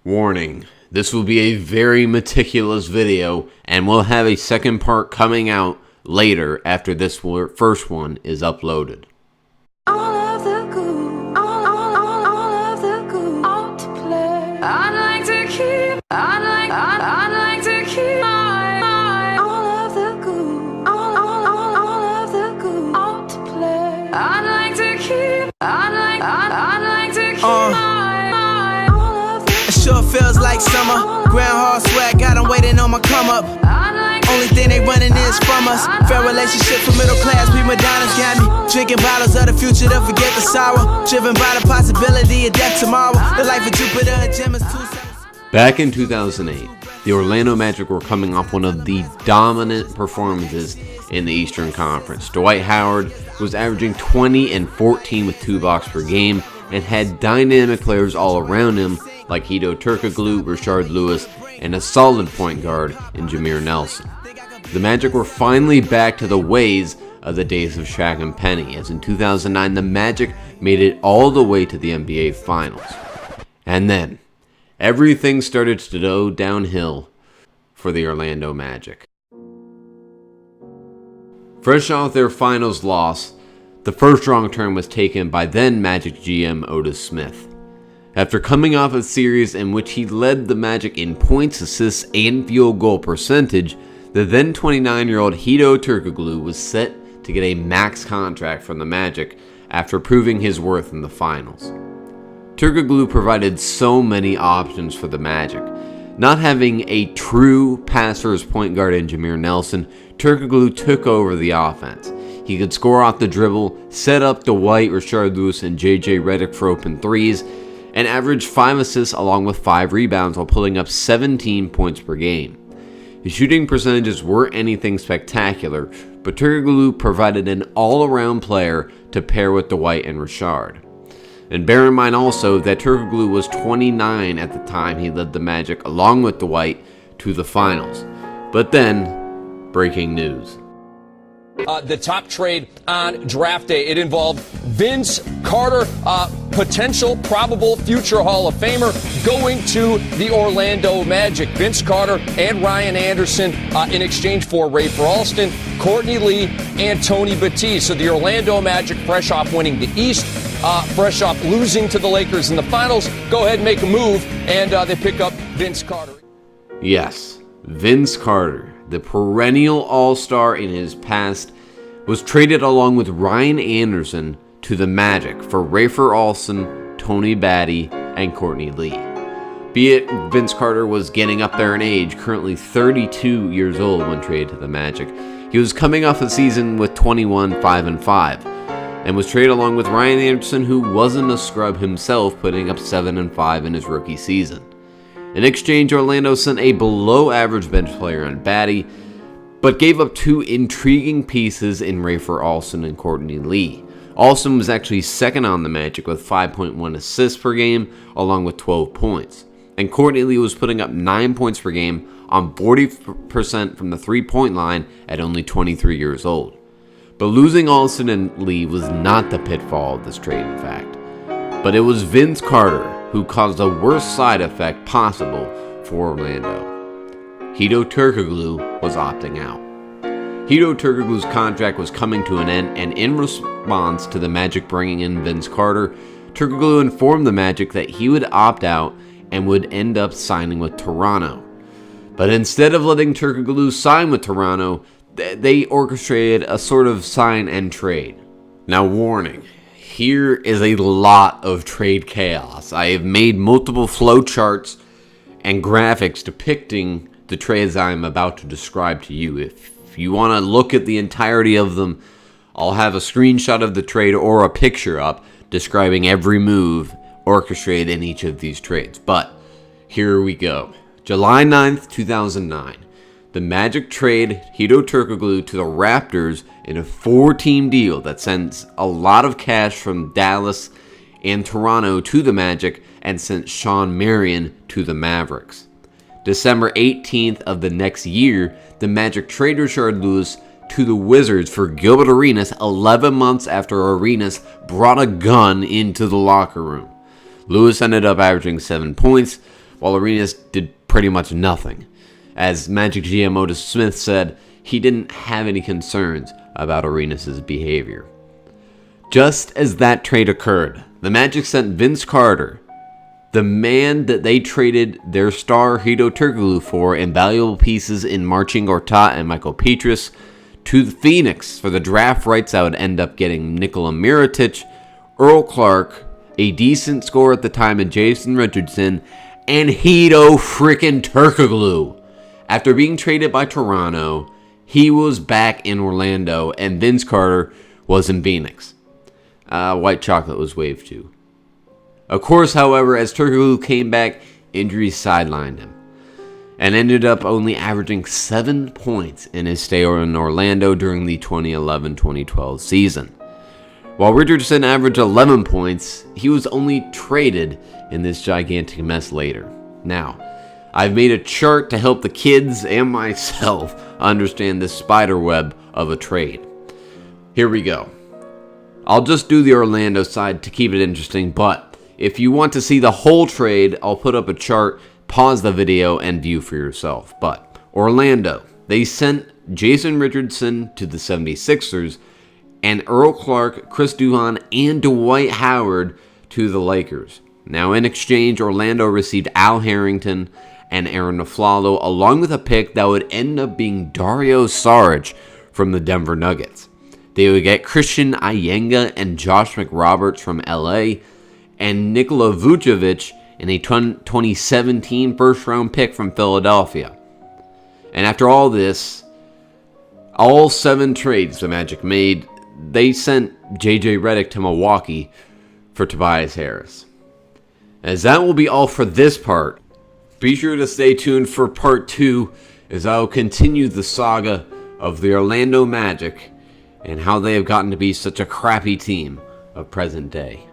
Warning, this will be a very meticulous video and we'll have a second part coming out later after this first one is uploaded. All of the goo out to play. I'd like to keep all of the goo out to play. I'd like to keep all of the It sure feels like summer. Groundhog swag, got 'em waiting on my come up. Only thing they running is from us. Fair relationship for middle class prima donnas got me drinking bottles of the future to forget the sorrow. Driven by the possibility of death tomorrow. The life of Jupiter and Gemma's 2 seconds. Back in 2008, the Orlando Magic were coming off one of the dominant performances in the Eastern Conference. Dwight Howard was averaging 20 and 14 with 2 blocks per game and had dynamic players all around him like Hedo Turkoglu, Rashard Lewis, and a solid point guard in Jameer Nelson. The Magic were finally back to the ways of the days of Shaq and Penny, as in 2009 the Magic made it all the way to the NBA Finals. And then, everything started to go downhill for the Orlando Magic. Fresh off their Finals loss, the first wrong turn was taken by then Magic GM Otis Smith. After coming off a series in which he led the Magic in points, assists, and field goal percentage, the then 29-year-old Hedo Turkoglu was set to get a max contract from the Magic after proving his worth in the finals. Turkoglu provided so many options for the Magic. Not having a true passer's point guard in Jameer Nelson, Turkoglu took over the offense. He could score off the dribble, set up Dwight, Rashard Lewis, and JJ Redick for open threes, and averaged 5 assists along with 5 rebounds while pulling up 17 points per game. His shooting percentages weren't anything spectacular, but Turkoglu provided an all-around player to pair with Dwight and Rashard. And bear in mind also that Turkoglu was 29 at the time he led the Magic along with Dwight to the finals. But then, breaking news. The top trade on draft day. It involved Vince Carter, potential probable future Hall of Famer, going to the Orlando Magic. Vince Carter and Ryan Anderson in exchange for Rafer Alston, Courtney Lee, and Tony Batiste. So the Orlando Magic, fresh off winning the East, fresh off losing to the Lakers in the finals, go ahead and make a move, and they pick up Vince Carter. Yes, Vince Carter, the perennial all-star in his past, was traded along with Ryan Anderson to the Magic for Rafer Alston, Tony Batty, and Courtney Lee. Be it Vince Carter was getting up there in age, currently 32 years old when traded to the Magic. He was coming off a season with 21, 5-5, and was traded along with Ryan Anderson, who wasn't a scrub himself, putting up 7-5 in his rookie season. In exchange, Orlando sent a below-average bench player on Batty, but gave up 2 intriguing pieces in Rafer Alston and Courtney Lee. Alston was actually second on the Magic with 5.1 assists per game, along with 12 points. And Courtney Lee was putting up 9 points per game on 40% from the three-point line at only 23 years old. But losing Alston and Lee was not the pitfall of this trade, in fact. But it was Vince Carter who caused the worst side effect possible for Orlando. Hedo Turkoglu was opting out. Hedo Turkoglu's contract was coming to an end, and in response to the Magic bringing in Vince Carter, Turkoglu informed the Magic that he would opt out and would end up signing with Toronto. But instead of letting Turkoglu sign with Toronto, they orchestrated a sort of sign and trade. Now, warning. Here is a lot of trade chaos. I have made multiple flowcharts and graphics depicting the trades I am about to describe to you. If you want to look at the entirety of them, I'll have a screenshot of the trade or a picture up describing every move orchestrated in each of these trades. But here we go. July 9th, 2009. The Magic trade Hedo Turkoglu to the Raptors in a 4-team deal that sends a lot of cash from Dallas and Toronto to the Magic and sent Shawn Marion to the Mavericks. December 18th of the next year, the Magic trade Rashard Lewis to the Wizards for Gilbert Arenas 11 months after Arenas brought a gun into the locker room. Lewis ended up averaging 7 points, while Arenas did pretty much nothing. As Magic GM Otis Smith said, he didn't have any concerns about Arenas' behavior. Just as that trade occurred, the Magic sent Vince Carter, the man that they traded their star Hedo Turkoglu for, and valuable pieces in Marcin Gortat and Michael Petrus, to the Phoenix for the draft rights that would end up getting Nikola Mirotic, Earl Clark, a decent scorer at the time in Jason Richardson, and Hedo frickin' Turkoglu. After being traded by Toronto, he was back in Orlando, and Vince Carter was in Phoenix. White chocolate was waved to. Of course, however, as Turkoglu came back, injuries sidelined him, and ended up only averaging 7 points in his stay in Orlando during the 2011-2012 season. While Richardson averaged 11 points, he was only traded in this gigantic mess later. Now, I've made a chart to help the kids and myself understand this spider web of a trade. Here we go. I'll just do the Orlando side to keep it interesting, but if you want to see the whole trade, I'll put up a chart, pause the video, and view for yourself. But Orlando, they sent Jason Richardson to the 76ers, and Earl Clark, Chris Duhon, and Dwight Howard to the Lakers. Now in exchange, Orlando received Al Harrington and Aaron Aflalo, along with a pick that would end up being Dario Saric from the Denver Nuggets. They would get Christian Ayenga and Josh McRoberts from LA, and Nikola Vucevic in a 2017 first-round pick from Philadelphia. And after all this, all 7 trades the Magic made, they sent JJ Redick to Milwaukee for Tobias Harris. As that will be all for this part, be sure to stay tuned for part 2 as I will continue the saga of the Orlando Magic and how they have gotten to be such a crappy team of present day.